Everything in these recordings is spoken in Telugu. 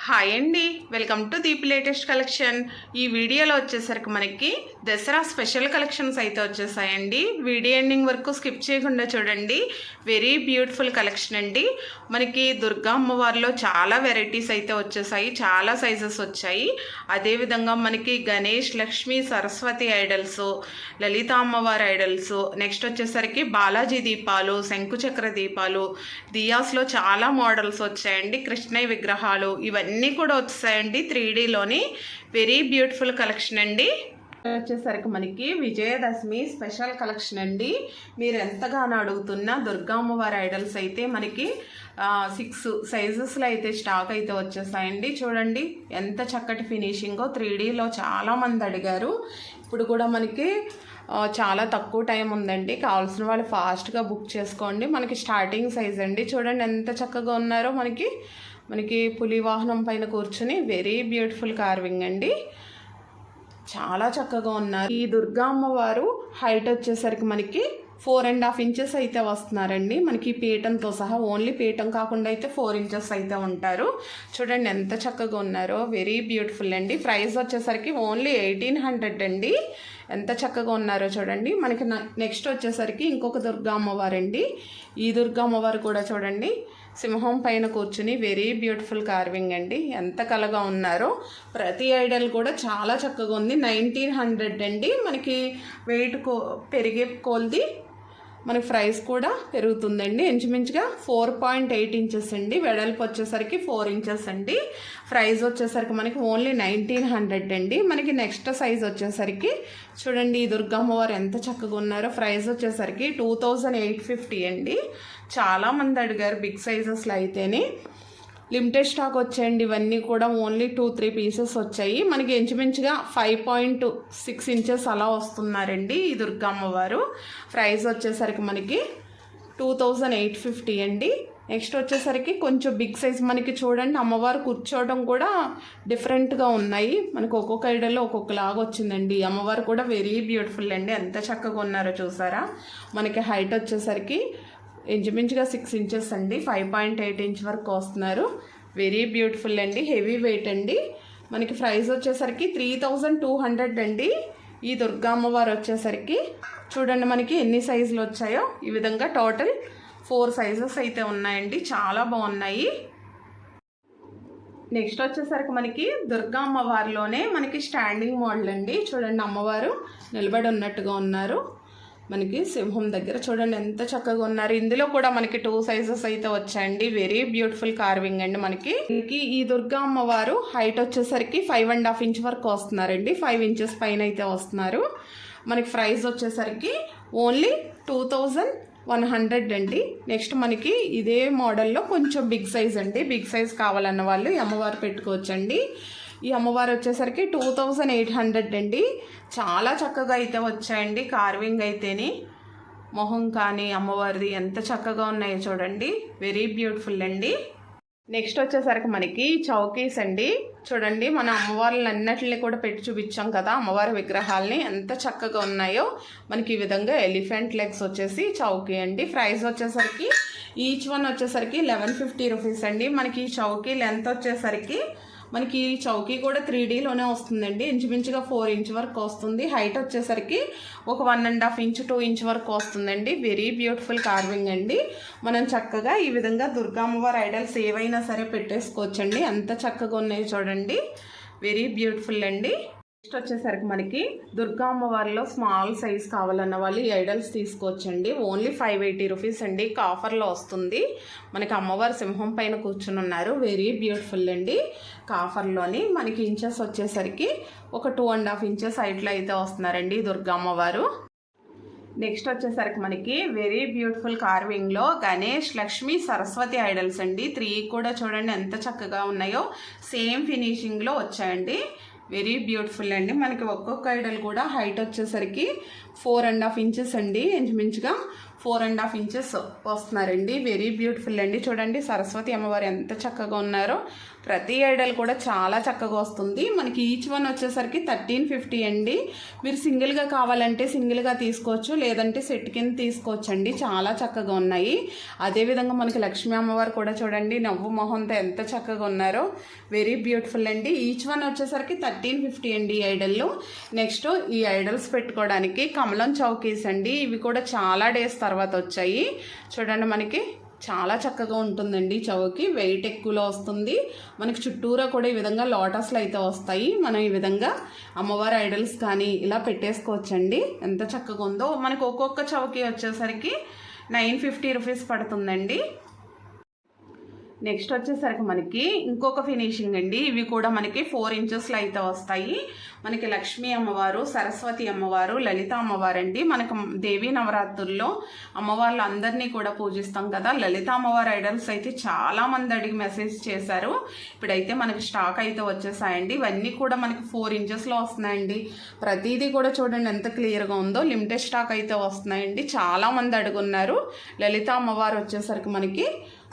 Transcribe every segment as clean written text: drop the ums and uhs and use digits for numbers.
హాయ్ అండి, welcome to Deep latest collection. ఈ వీడియోలో వచ్చేసరికి మనకి దసరా స్పెషల్ కలెక్షన్స్ అయితే వచ్చేసాయండి. వీడియో ఎండింగ్ వరకు స్కిప్ చేయకుండా చూడండి. వెరీ బ్యూటిఫుల్ కలెక్షన్ అండి. మనకి దుర్గా అమ్మవారిలో చాలా వెరైటీస్ అయితే వచ్చేసాయి, చాలా సైజెస్ వచ్చాయి. అదేవిధంగా మనకి గణేష్, లక్ష్మి, సరస్వతి ఐడల్స్, లలిత అమ్మవారి ఐడల్స్, నెక్స్ట్ వచ్చేసరికి బాలాజీ దీపాలు, శంకుచక్ర దీపాలు, దియాస్లో చాలా మోడల్స్ వచ్చాయండి. కృష్ణయ్య విగ్రహాలు ఇవన్నీ కూడా వచ్చాయండి 3Dలోని. వెరీ బ్యూటిఫుల్ కలెక్షన్ అండి. వచ్చేసరికి మనకి విజయదశమి స్పెషల్ కలెక్షన్ అండి. మీరు ఎంతగానో అడుగుతున్న దుర్గా అమ్మవారి ఐడల్స్ అయితే మనకి 6 సైజెస్లో అయితే స్టాక్ అయితే వచ్చేసాయండి. చూడండి ఎంత చక్కటి ఫినిషింగో. 3Dలో చాలామంది అడిగారు. ఇప్పుడు కూడా మనకి చాలా తక్కువ టైం ఉందండి. కావాల్సిన వాళ్ళు ఫాస్ట్గా బుక్ చేసుకోండి. మనకి స్టార్టింగ్ సైజ్ అండి. చూడండి ఎంత చక్కగా ఉన్నారో. మనకి పులి వాహనం పైన కూర్చుని వెరీ బ్యూటిఫుల్ కార్వింగ్ అండి. చాలా చక్కగా ఉన్నారు. ఈ దుర్గా అమ్మవారు హైట్ వచ్చేసరికి మనకి 4.5 ఇంచెస్ అయితే వస్తున్నారండి. మనకి పీఠంతో సహా, ఓన్లీ పీఠం కాకుండా అయితే 4 ఇంచెస్ అయితే ఉంటారు. చూడండి ఎంత చక్కగా ఉన్నారో. వెరీ బ్యూటిఫుల్ అండి. ప్రైస్ వచ్చేసరికి ఓన్లీ 1800 అండి. ఎంత చక్కగా ఉన్నారో చూడండి. మనకి నెక్స్ట్ వచ్చేసరికి ఇంకొక దుర్గా అమ్మవారు అండి. ఈ దుర్గా అమ్మవారు కూడా చూడండి సింహం పైన కూర్చుని వెరీ బ్యూటిఫుల్ కార్వింగ్ అండి. ఎంత కలగా ఉన్నారో. ప్రతి ఐడల్ కూడా చాలా చక్కగా ఉంది. 1900 అండి. మనకి వెయిట్ పెరిగే కొలది మనకి ప్రైస్ కూడా పెరుగుతుందండి. ఇంచుమించుగా 4.8 ఇంచెస్ అండి. వెడల్పు వచ్చేసరికి 4 ఇంచెస్ అండి. ప్రైస్ వచ్చేసరికి మనకి ఓన్లీ 1900 అండి. మనకి నెక్స్ట్ సైజ్ వచ్చేసరికి చూడండి ఈ దుర్గా అమ్మవారు ఎంత చక్కగా ఉన్నారో. ప్రైస్ వచ్చేసరికి 2850 అండి. చాలామంది అడిగారు బిగ్ సైజెస్లో అయితేనే. లిమిటెడ్ స్టాక్ వచ్చాయండి. ఇవన్నీ కూడా ఓన్లీ 2-3 పీసెస్ వచ్చాయి. మనకి ఇంచుమించుగా 5.6 ఇంచెస్ అలా వస్తున్నారండి ఈ దుర్గా అమ్మవారు. ప్రైస్ వచ్చేసరికి మనకి 2850 అండి. నెక్స్ట్ వచ్చేసరికి కొంచెం బిగ్ సైజ్. మనకి చూడండి అమ్మవారు కూర్చోవడం కూడా డిఫరెంట్గా ఉన్నాయి. మనకు ఒక్కొక్క ఐడల్లో ఒక్కొక్కలాగా వచ్చిందండి. అమ్మవారు కూడా వెరీ బ్యూటిఫుల్ అండి. ఎంత చక్కగా ఉన్నారో చూసారా. మనకి హైట్ వచ్చేసరికి ఇంచుమించుగా 6 ఇంచెస్ అండి. 5.8 ఇంచ్ వరకు వస్తున్నారు. వెరీ బ్యూటిఫుల్ అండి. హెవీ వెయిట్ అండి. మనకి ప్రైస్ వచ్చేసరికి 3200 అండి. ఈ దుర్గా అమ్మవారు వచ్చేసరికి చూడండి మనకి ఎన్ని సైజులు వచ్చాయో. ఈ విధంగా టోటల్ 4 సైజెస్ అయితే ఉన్నాయండి. చాలా బాగున్నాయి. నెక్స్ట్ వచ్చేసరికి మనకి దుర్గా అమ్మవారిలోనే మనకి స్టాండింగ్ మోడల్ అండి. చూడండి అమ్మవారు నిలబడి ఉన్నట్టుగా ఉన్నారు. మనకి సింహం దగ్గర చూడండి ఎంత చక్కగా ఉన్నారు. ఇందులో కూడా మనకి 2 సైజెస్ అయితే వచ్చాయండి. వెరీ బ్యూటిఫుల్ కార్వింగ్ అండి. మనకి ఈ దుర్గా అమ్మవారు హైట్ వచ్చేసరికి 5.5 ఇంచ్ వరకు వస్తున్నారండి. 5 ఇంచెస్ పైన అయితే వస్తున్నారు. మనకి ప్రైస్ వచ్చేసరికి ఓన్లీ 2100 అండి. నెక్స్ట్ మనకి ఇదే మోడల్లో కొంచెం బిగ్ సైజ్ అండి. బిగ్ సైజ్ కావాలన్న వాళ్ళు ఈ అమ్మవారు పెట్టుకోవచ్చండి. ఈ అమ్మవారు వచ్చేసరికి 2800 అండి. చాలా చక్కగా అయితే వచ్చాయండి. కార్వింగ్ అయితేని మొహం కానీ అమ్మవారిది ఎంత చక్కగా ఉన్నాయో చూడండి. వెరీ బ్యూటిఫుల్ అండి. నెక్స్ట్ వచ్చేసరికి మనకి చౌకీస్ అండి. చూడండి మన అమ్మవార్లను అన్నిటిని కూడా పెట్టి చూపించాం కదా అమ్మవారి విగ్రహాలని. ఎంత చక్కగా ఉన్నాయో. మనకి ఈ విధంగా ఎలిఫెంట్ లెగ్స్ వచ్చేసి చౌకీ అండి. ప్రైస్ వచ్చేసరికి ఈచ్ వన్ వచ్చేసరికి 1150 రూపీస్ అండి. మనకి ఈ చౌకీ లెంత్ వచ్చేసరికి మనకి ఈ చౌకీ కూడా 3Dలోనే వస్తుందండి. ఇంచుమించుగా 4 ఇంచ్ వరకు వస్తుంది. హైట్ వచ్చేసరికి ఒక 1.5 ఇంచ్ 2 ఇంచ్ వరకు వస్తుందండి. వెరీ బ్యూటిఫుల్ కార్వింగ్ అండి. మనం చక్కగా ఈ విధంగా దుర్గా అమ్మవారి ఐడల్స్ ఏవైనా సరే పెట్టేసుకోవచ్చండి. ఎంత చక్కగా ఉన్నాయో చూడండి. వెరీ బ్యూటిఫుల్ అండి. నెక్స్ట్ వచ్చేసరికి మనకి దుర్గా అమ్మవారిలో స్మాల్ సైజ్ కావాలన్న వాళ్ళు ఈ ఐడల్స్ తీసుకోవచ్చండి. ఓన్లీ 580 రూపీస్ అండి. కాఫర్లో వస్తుంది. మనకి అమ్మవారు సింహం పైన కూర్చుని ఉన్నారు. వెరీ బ్యూటిఫుల్ అండి. కాఫర్లోని మనకి ఇంచెస్ వచ్చేసరికి ఒక 2.5 ఇంచెస్ హైట్లో అయితే వస్తున్నారండి దుర్గా అమ్మవారు. నెక్స్ట్ వచ్చేసరికి మనకి వెరీ బ్యూటిఫుల్ కార్వింగ్లో గణేష్, లక్ష్మి, సరస్వతి ఐడల్స్ అండి. 3 కూడా చూడండి ఎంత చక్కగా ఉన్నాయో. సేమ్ ఫినిషింగ్లో వచ్చాయండి. వెరీ బ్యూటిఫుల్ అండి. మనకి ఒక్కొక్క ఐడల్ కూడా హైట్ వచ్చేసరికి 4.5 ఇంచెస్ అండి. ఇంచుమించుగా 4.5 ఇంచెస్ వస్తున్నారండి. వెరీ బ్యూటిఫుల్ అండి. చూడండి సరస్వతి అమ్మవారు ఎంత చక్కగా ఉన్నారో. ప్రతి ఐడల్ కూడా చాలా చక్కగా వస్తుంది. మనకి ఈచ్ వన్ వచ్చేసరికి 1350 అండి. మీరు సింగిల్గా కావాలంటే సింగిల్గా తీసుకోవచ్చు, లేదంటే సెట్ కింద తీసుకోవచ్చు అండి. చాలా చక్కగా ఉన్నాయి. అదేవిధంగా మనకి లక్ష్మీ అమ్మవారు కూడా చూడండి నవ్వు మొహంతో ఎంత చక్కగా ఉన్నారో. వెరీ బ్యూటిఫుల్ అండి. ఈచ్ వన్ వచ్చేసరికి 1350 అండి ఈ ఐడల్లో. నెక్స్ట్ ఈ ఐడల్స్ పెట్టుకోవడానికి కమలం చౌకీస్ అండి. ఇవి కూడా చాలా డేస్ తర్వాత వచ్చాయి. చూడండి మనకి చాలా చక్కగా ఉంటుందండి. చౌకి వెయిట్ ఎక్కువలో వస్తుంది. మనకి చుట్టూరా కూడా ఈ విధంగా లోటస్లు అయితే వస్తాయి. మనం ఈ విధంగా అమ్మవారి ఐడల్స్ కానీ ఇలా పెట్టేసుకోవచ్చండి. ఎంత చక్కగా ఉందో. మనకి ఒక్కొక్క చౌకి వచ్చేసరికి 950 రూపీస్ పడుతుందండి. నెక్స్ట్ వచ్చేసరికి మనకి ఇంకొక ఫినిషింగ్ అండి. ఇవి కూడా మనకి 4 ఇంచెస్లో అయితే వస్తాయి. మనకి లక్ష్మీ అమ్మవారు, సరస్వతి అమ్మవారు, లలిత అమ్మవారు అండి. మనకు దేవీ నవరాత్రుల్లో అమ్మవార్లు అందరినీ కూడా పూజిస్తాం కదా. లలిత అమ్మవారి ఐడల్స్ అయితే చాలామంది అడిగి మెసేజ్ చేశారు. ఇప్పుడైతే మనకి స్టాక్ అయితే వచ్చేసాయండి. ఇవన్నీ కూడా మనకి 4 ఇంచెస్లో వస్తున్నాయండి. ప్రతిదీ కూడా చూడండి ఎంత క్లియర్గా ఉందో. లిమిటెడ్ స్టాక్ అయితే వస్తున్నాయండి. చాలామంది అడుగున్నారు. లలిత అమ్మవారు వచ్చేసరికి మనకి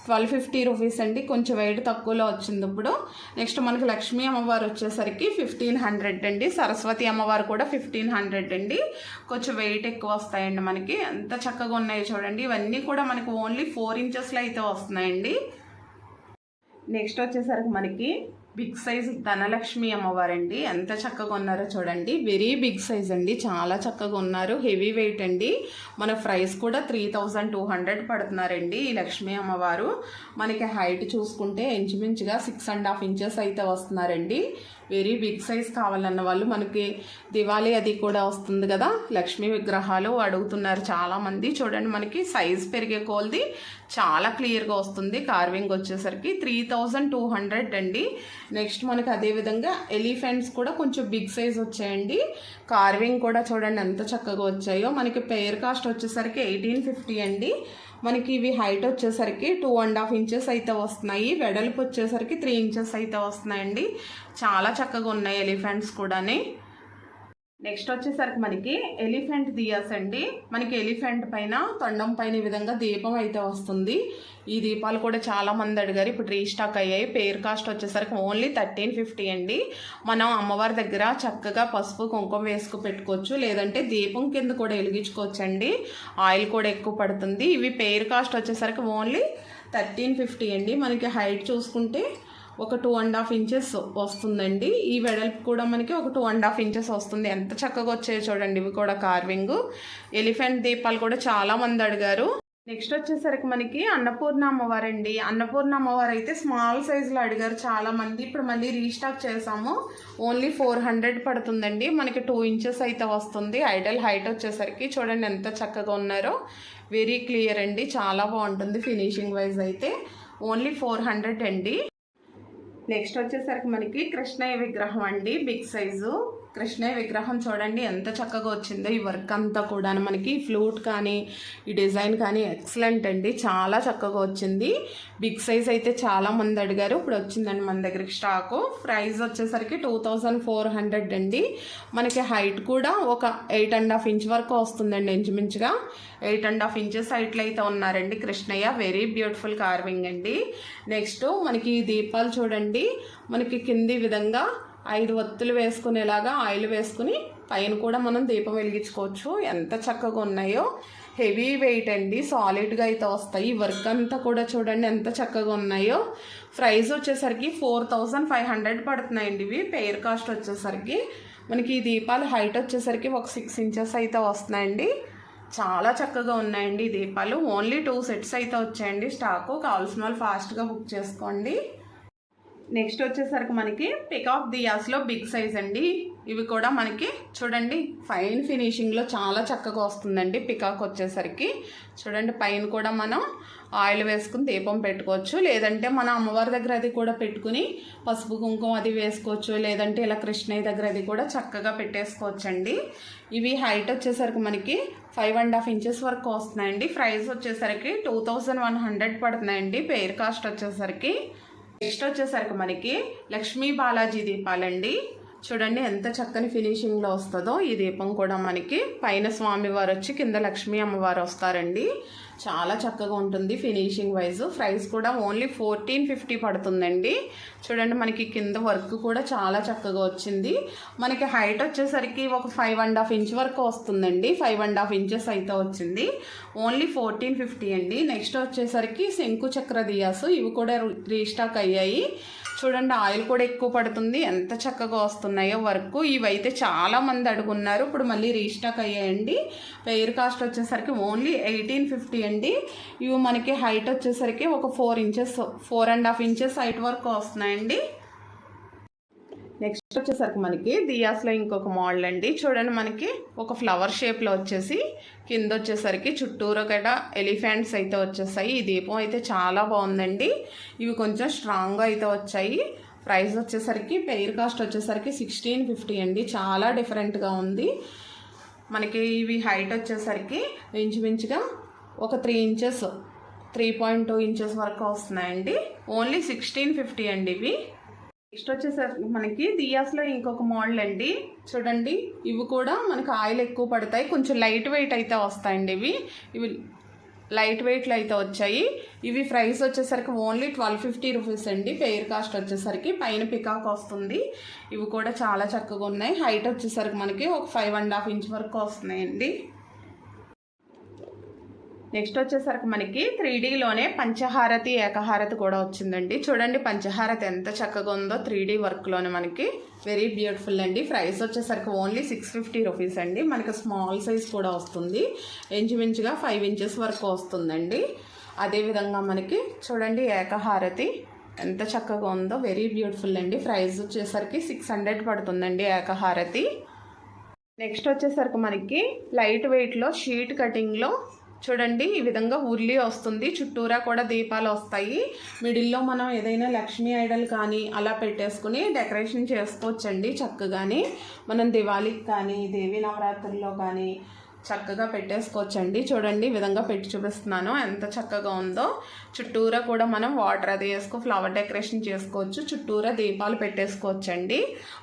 1250 రూపీస్ అండి. కొంచెం వెయిట్ తక్కువలో వచ్చింది ఇప్పుడు. నెక్స్ట్ మనకి లక్ష్మీ అమ్మవారు వచ్చేసరికి 1500 అండి. సరస్వతి అమ్మవారు కూడా 1500 అండి. కొంచెం వెయిట్ ఎక్కువ వస్తాయండి. మనకి ఎంత చక్కగా ఉన్నాయో చూడండి. ఇవన్నీ కూడా మనకి ఓన్లీ 4 ఇంచెస్లో అయితే వస్తున్నాయండి. నెక్స్ట్ వచ్చేసరికి మనకి బిగ్ సైజ్ ధనలక్ష్మి అమ్మవారండి. ఎంత చక్కగా ఉన్నారో చూడండి. వెరీ బిగ్ సైజ్ అండి. చాలా చక్కగా ఉన్నారు. హెవీ వెయిట్ అండి. మన ప్రైస్ కూడా 3200 పడుతున్నారండి ఈ లక్ష్మీ అమ్మవారు. మనకి హైట్ చూసుకుంటే ఇంచుమించుగా 6.5 ఇంచెస్ అయితే వస్తున్నారండి. వెరీ బిగ్ సైజ్ కావాలన్న వాళ్ళు మనకి దివాళీ అది కూడా వస్తుంది కదా, లక్ష్మీ విగ్రహాలు అడుగుతున్నారు చాలామంది. చూడండి మనకి సైజ్ పెరిగే కొలది చాలా క్లియర్గా వస్తుంది. కార్వింగ్ వచ్చేసరికి 3200 అండి. నెక్స్ట్ మనకి అదేవిధంగా ఎలిఫెంట్స్ కూడా కొంచెం బిగ్ సైజ్ వచ్చాయండి. కార్వింగ్ కూడా చూడండి ఎంత చక్కగా వచ్చాయో. మనకి పెయిర్ కాస్ట్ వచ్చేసరికి 1850 అండి. మనకి ఇవి హైట్ వచ్చేసరికి 2.5 ఇంచెస్ అయితే వస్తున్నాయి. వెడల్పు వచ్చేసరికి 3 ఇంచెస్ అయితే వస్తున్నాయండి. చాలా చక్కగా ఉన్నాయి ఎలిఫెంట్స్ కూడాని. నెక్స్ట్ వచ్చేసరికి మనకి ఎలిఫెంట్ దియాస్ అండి. మనకి ఎలిఫెంట్ పైన తొండం పైన ఈ విధంగా దీపం అయితే వస్తుంది. ఈ దీపాలు కూడా చాలా మంది అడిగారు. ఇప్పుడు రీస్టాక్ అయ్యాయి. పేర్ కాస్ట్ వచ్చేసరికి ఓన్లీ 1350 అండి. మనం అమ్మవారి దగ్గర చక్కగా పసుపు కుంకుమ వేసుకు పెట్టుకోవచ్చు, లేదంటే దీపం కింద కూడా వెలిగించుకోవచ్చు అండి. ఆయిల్ కూడా ఎక్కువ పడుతుంది. ఇవి పేర్ కాస్ట్ వచ్చేసరికి ఓన్లీ 1350 అండి. మనకి హైట్ చూసుకుంటే ఒక 2.5 ఇంచెస్ వస్తుందండి. ఈ వెడల్పు కూడా మనకి ఒక 2.5 ఇంచెస్ వస్తుంది. ఎంత చక్కగా వచ్చాయో చూడండి. ఇవి కూడా కార్వింగ్. ఎలిఫెంట్ దీపాలు కూడా చాలా మంది అడిగారు. నెక్స్ట్ వచ్చేసరికి మనకి అన్నపూర్ణ అమ్మవారండి. అన్నపూర్ణ అమ్మవారు అయితే స్మాల్ సైజులో అడిగారు చాలా మంది. ఇప్పుడు మళ్ళీ రీస్టాక్ చేసాము. ఓన్లీ 400 పడుతుందండి. మనకి 2 ఇంచెస్ అయితే వస్తుంది. ఐడల్ హైట్ వచ్చేసరికి చూడండి ఎంత చక్కగా ఉన్నారో. వెరీ క్లియర్ అండి. చాలా బాగుంటుంది ఫినిషింగ్ వైజ్ అయితే. ఓన్లీ 400 అండి. నెక్స్ట్ వచ్చేసరికి మనకి కృష్ణయ్య విగ్రహం అండి. బిగ్ సైజు కృష్ణయ్య విగ్రహం చూడండి ఎంత చక్కగా వచ్చిందో. ఈ వర్క్ అంతా కూడా మనకి ఫ్లూట్ కానీ ఈ డిజైన్ కానీ ఎక్సలెంట్ అండి. చాలా చక్కగా వచ్చింది. బిగ్ సైజ్ అయితే చాలా మంది అడిగారు. ఇప్పుడు వచ్చిందండి మన దగ్గరికి స్టాకు. ప్రైస్ వచ్చేసరికి 2400 అండి. మనకి హైట్ కూడా ఒక 8.5 ఇంచ్ వరకు వస్తుందండి. ఇంచుమించుగా 8.5 ఇంచెస్ హైట్లో అయితే ఉన్నారండి కృష్ణయ్య. వెరీ బ్యూటిఫుల్ కార్వింగ్ అండి. నెక్స్ట్ మనకి ఈ దీపాలు చూడండి. మనకి కింది విధంగా 5 ఒత్తులు వేసుకునేలాగా ఆయిల్ వేసుకుని పైన కూడా మనం దీపం వెలిగించుకోవచ్చు. ఎంత చక్కగా ఉన్నాయో. హెవీ వెయిట్ అండి. సాలిడ్గా అయితే వస్తాయి. వర్క్ అంతా కూడా చూడండి ఎంత చక్కగా ఉన్నాయో. ప్రైస్ వచ్చేసరికి 4500 పడుతున్నాయండి. ఇవి పెయిర్ కాస్ట్ వచ్చేసరికి మనకి ఈ దీపాలు హైట్ వచ్చేసరికి ఒక 6 ఇంచెస్ అయితే వస్తున్నాయండి. చాలా చక్కగా ఉన్నాయండి ఈ దీపాలు. ఓన్లీ 2 సెట్స్ అయితే వచ్చాయండి స్టాకు. కావాల్సిన వాళ్ళు ఫాస్ట్గా బుక్ చేసుకోండి. నెక్స్ట్ వచ్చేసరికి మనకి పికాక్ దియాస్లో బిగ్ సైజ్ అండి. ఇవి కూడా మనకి చూడండి ఫైన్ ఫినిషింగ్లో చాలా చక్కగా వస్తుందండి. పికాక్ వచ్చేసరికి చూడండి పైన కూడా మనం ఆయిల్ వేసుకుని దీపం పెట్టుకోవచ్చు, లేదంటే మన అమ్మవారి దగ్గర అది కూడా పెట్టుకుని పసుపు కుంకుమ అది వేసుకోవచ్చు, లేదంటే ఇలా కృష్ణయ్య దగ్గర అది కూడా చక్కగా పెట్టేసుకోవచ్చండి. ఇవి హైట్ వచ్చేసరికి మనకి 5.5 ఇంచెస్ వరకు వస్తున్నాయండి. ప్రైస్ వచ్చేసరికి 2100 పడుతున్నాయండి. పెయిర్ కాస్ట్ వచ్చేసరికి. నెక్స్ట్ వచ్చేసరికి మనకి లక్ష్మీ బాలాజీ దీపాలండి. చూడండి ఎంత చక్కని ఫినిషింగ్లో వస్తుందో. ఈ దీపం కూడా మనకి పైన స్వామివారు వచ్చి కింద లక్ష్మీ అమ్మవారు వస్తారండి. చాలా చక్కగా ఉంటుంది ఫినిషింగ్ వైజ్. ప్రైస్ కూడా ఓన్లీ 1450 పడుతుందండి. చూడండి మనకి కింద వర్క్ కూడా చాలా చక్కగా వచ్చింది. మనకి హైట్ వచ్చేసరికి ఒక 5.5 ఇంచ్ వరకు వస్తుందండి. 5.5 ఇంచెస్ అయితే వచ్చింది. ఓన్లీ 1450 అండి. నెక్స్ట్ వచ్చేసరికి శంకు చక్ర దియాసు, ఇవి కూడా రీస్టాక్ అయ్యాయి. చూడండి ఆయిల్ కూడా ఎక్కువ పడుతుంది, ఎంత చక్కగా వస్తున్నాయో వర్క్. ఇవైతే చాలా మంది అడుగున్నారు, ఇప్పుడు మళ్ళీ రీస్టాక్ అయ్యాయండి. పెయిర్ కాస్ట్ వచ్చేసరికి ఓన్లీ 1850 అండి. ఇవి మనకి హైట్ వచ్చేసరికి ఒక 4.5 ఇంచెస్ హైట్ వరకు వస్తున్నాయండి. నెక్స్ట్ వచ్చేసరికి మనకి దియాస్లో ఇంకొక మోడల్ అండి. చూడండి మనకి ఒక ఫ్లవర్ షేప్లో వచ్చేసి కింద వచ్చేసరికి చుట్టూరు కూడా ఎలిఫెంట్స్ అయితే వచ్చేసాయి. ఈ దీపం అయితే చాలా బాగుందండి. ఇవి కొంచెం స్ట్రాంగ్గా అయితే వచ్చాయి. ప్రైస్ వచ్చేసరికి పెయిర్ కాస్ట్ వచ్చేసరికి 1650 అండి. చాలా డిఫరెంట్గా ఉంది. మనకి ఇవి హైట్ వచ్చేసరికి ఇంచుమించుగా ఒక 3 ఇంచెస్ 3.2 ఇంచెస్ వరకు వస్తున్నాయండి. ఓన్లీ 1650 అండి ఇవి. నెక్స్ట్ వచ్చేసరికి మనకి దియాస్లో ఇంకొక మోడల్ అండి. చూడండి ఇవి కూడా మనకి ఆయిల్ ఎక్కువ పడతాయి, కొంచెం లైట్ వెయిట్ అయితే వస్తాయండి. ఇవి లైట్ వెయిట్లో అయితే వచ్చాయి. ఇవి ప్రైస్ వచ్చేసరికి ఓన్లీ 1250 రూపీస్ అండి. పెయిర్ కాస్ట్ వచ్చేసరికి పైన పికాక్ వస్తుంది. ఇవి కూడా చాలా చక్కగా ఉన్నాయి. హైట్ వచ్చేసరికి మనకి ఒక 5.5 ఇంచ్ వరకు వస్తున్నాయండి. నెక్స్ట్ వచ్చేసరికి మనకి 3Dలోనే పంచహారతి ఏకహారతి కూడా వచ్చిందండి. చూడండి పంచహారతి ఎంత చక్కగా ఉందో 3D వర్క్లోనే మనకి వెరీ బ్యూటిఫుల్ అండి. ప్రైస్ వచ్చేసరికి ఓన్లీ 650 రూపీస్ అండి. మనకి స్మాల్ సైజ్ కూడా వస్తుంది, ఇంచుమించుగా 5 ఇంచెస్ వరకు వస్తుందండి. అదేవిధంగా మనకి చూడండి ఏకహారతి ఎంత చక్కగా ఉందో, వెరీ బ్యూటిఫుల్ అండి. ప్రైస్ వచ్చేసరికి 600 పడుతుందండి ఏకహారతి. నెక్స్ట్ వచ్చేసరికి మనకి లైట్ వెయిట్లో షీట్ కటింగ్లో చూడండి ఈ విధంగా ఉర్లి వస్తుంది. చుట్టూరా కూడా దీపాలు వస్తాయి. మిడిల్లో మనం ఏదైనా లక్ష్మీ ఐడల్ కానీ అలా పెట్టేసుకుని డెకరేషన్ చేసుకోవచ్చండి చక్కగాని. మనం దివాళీకి కానీ దేవీ నవరాత్రుల్లో కానీ చక్కగా పెట్టేసుకోవచ్చండి. చూడండి ఈ విధంగా పెట్టి చూపిస్తున్నాను, ఎంత చక్కగా ఉందో. చుట్టూరా కూడా మనం వాటర్ అది ఫ్లవర్ డెకరేషన్ చేసుకోవచ్చు. చుట్టూరా దీపాలు పెట్టేసుకోవచ్చండి.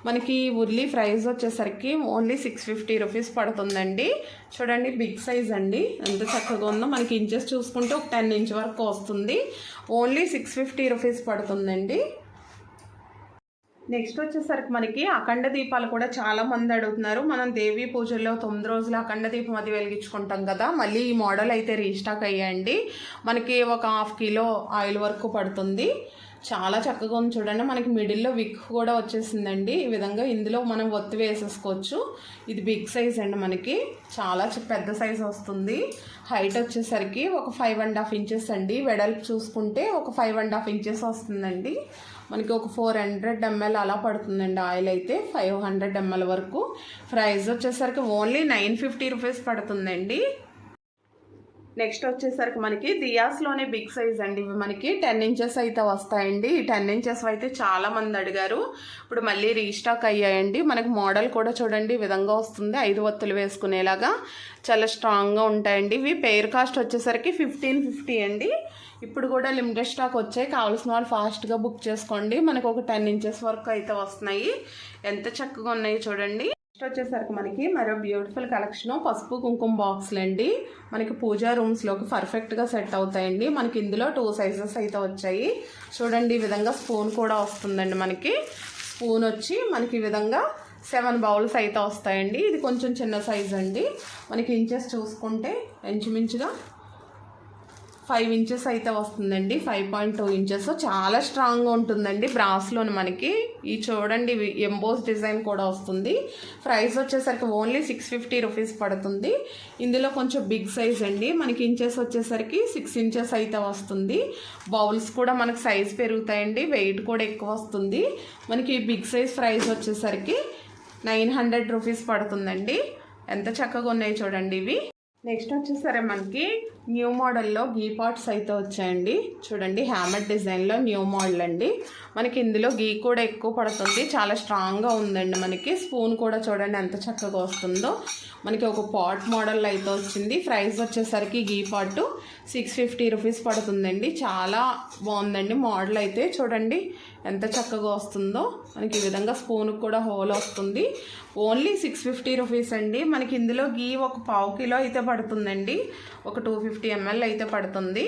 మనకి ఉర్లీ ప్రైస్ వచ్చేసరికి ఓన్లీ 650 రూపీస్ పడుతుందండి. చూడండి బిగ్ సైజ్ అండి, ఎంత చక్కగా ఉందో. మనకి ఇంచెస్ చూసుకుంటే ఒక 10 ఇంచ్ వరకు వస్తుంది. ఓన్లీ 650 రూపీస్ పడుతుందండి. నెక్స్ట్ వచ్చేసరికి మనకి అఖండ దీపాలు కూడా చాలా మంది అడుగుతున్నారు. మనం దేవీ పూజల్లో 9 రోజులు అఖండ దీపం అది వెలిగించుకుంటాం కదా, మళ్ళీ ఈ మోడల్ అయితే రీస్టాక్ అయ్యాయండి. మనకి ఒక 1/2 కిలో ఆయిల్ వరకు పడుతుంది. చాలా చక్కగా ఉంది. చూడండి మనకి మిడిల్లో విక్ కూడా వచ్చేసిందండి. ఈ విధంగా ఇందులో మనం ఒత్తి వేసేసుకోవచ్చు. ఇది బిగ్ సైజ్ అండి, మనకి చాలా పెద్ద సైజ్ వస్తుంది. హైట్ వచ్చేసరికి ఒక 5.5 ఇంచెస్ అండి. వెడల్పు చూసుకుంటే ఒక 5.5 ఇంచెస్ వస్తుందండి. మనకి ఒక 400 ml అలా పడుతుందండి ఆయిల్ అయితే, 500 ml వరకు. ప్రైస్ వచ్చేసరికి ఓన్లీ 950 రూపీస్ పడుతుందండి. నెక్స్ట్ వచ్చేసరికి మనకి దియాస్లోనే బిగ్ సైజ్ అండి. ఇవి మనకి 10 ఇంచెస్ అయితే వస్తాయండి. ఈ 10 ఇంచెస్ అయితే చాలా మంది అడిగారు, ఇప్పుడు మళ్ళీ రీస్టాక్ అయ్యాయండి. మనకి మోడల్ కూడా చూడండి ఈ విధంగా వస్తుంది, 5 ఒత్తులు వేసుకునేలాగా చాలా స్ట్రాంగ్గా ఉంటాయండి. ఇవి పెయిర్ కాస్ట్ వచ్చేసరికి 1550 అండి. ఇప్పుడు కూడా లిమిటెడ్ స్టాక్ వచ్చాయి, కావాల్సిన వాళ్ళు ఫాస్ట్గా బుక్ చేసుకోండి. మనకు ఒక 10 ఇంచెస్ వరకు అయితే వస్తున్నాయి. ఎంత చక్కగా ఉన్నాయి చూడండి. నెక్స్ట్ వచ్చేసరికి మనకి మరో బ్యూటిఫుల్ కలెక్షన్ పసుపు కుంకుమ బాక్స్లు అండి. మనకి పూజా రూమ్స్లోకి పర్ఫెక్ట్గా సెట్ అవుతాయండి. మనకి ఇందులో 2 సైజెస్ అయితే వచ్చాయి. చూడండి ఈ విధంగా స్పూన్ కూడా వస్తుందండి. మనకి స్పూన్ వచ్చి మనకి ఈ విధంగా 7 బౌల్స్ అయితే వస్తాయండి. ఇది కొంచెం చిన్న సైజ్ అండి. మనకి ఇంచెస్ చూసుకుంటే ఇంచుమించుగా 5 ఇంచెస్ అయితే వస్తుందండి. 5.2 ఇంచెస్ చాలా స్ట్రాంగ్గా ఉంటుందండి. బ్రాస్లోని మనకి ఈ చూడండి ఎంబోస్ డిజైన్ కూడా వస్తుంది. ప్రైస్ వచ్చేసరికి ఓన్లీ 650 రూపీస్ పడుతుంది. ఇందులో కొంచెం బిగ్ సైజ్ అండి. మనకి ఇంచెస్ వచ్చేసరికి 6 ఇంచెస్ అయితే వస్తుంది. బౌల్స్ కూడా మనకి సైజ్ పెరుగుతాయండి, వెయిట్ కూడా ఎక్కువ వస్తుంది. మనకి బిగ్ సైజ్ ప్రైస్ వచ్చేసరికి 900 రూపీస్ పడుతుందండి. ఎంత చక్కగా ఉన్నాయి చూడండి ఇవి. నెక్స్ట్ వచ్చేసరికి మనకి న్యూ మోడల్లో గీ పాట్స్ అయితే వచ్చాయండి. చూడండి, హ్యామర్ డిజైన్లో న్యూ మోడల్ అండి. మనకి ఇందులో గీ కూడా ఎక్కువ పడుతుంది, చాలా స్ట్రాంగ్గా ఉందండి. మనకి స్పూన్ కూడా చూడండి ఎంత చక్కగా వస్తుందో. మనకి ఒక పాట్ మోడల్ అయితే వచ్చింది. ప్రైస్ వచ్చేసరికి గీ పాటు 650 రూపీస్ పడుతుందండి. చాలా బాగుందండి మోడల్ అయితే. చూడండి ఎంత చక్కగా వస్తుందో. మనకి ఈ విధంగా స్పూన్కి కూడా హోల్ వస్తుంది. ఓన్లీ 650 రూపీస్ అండి. మనకి ఇందులో గీ ఒక 1/2 కిలో అయితే పడుతుందండి. ఒక 250 ml అయితే పడుతుంది.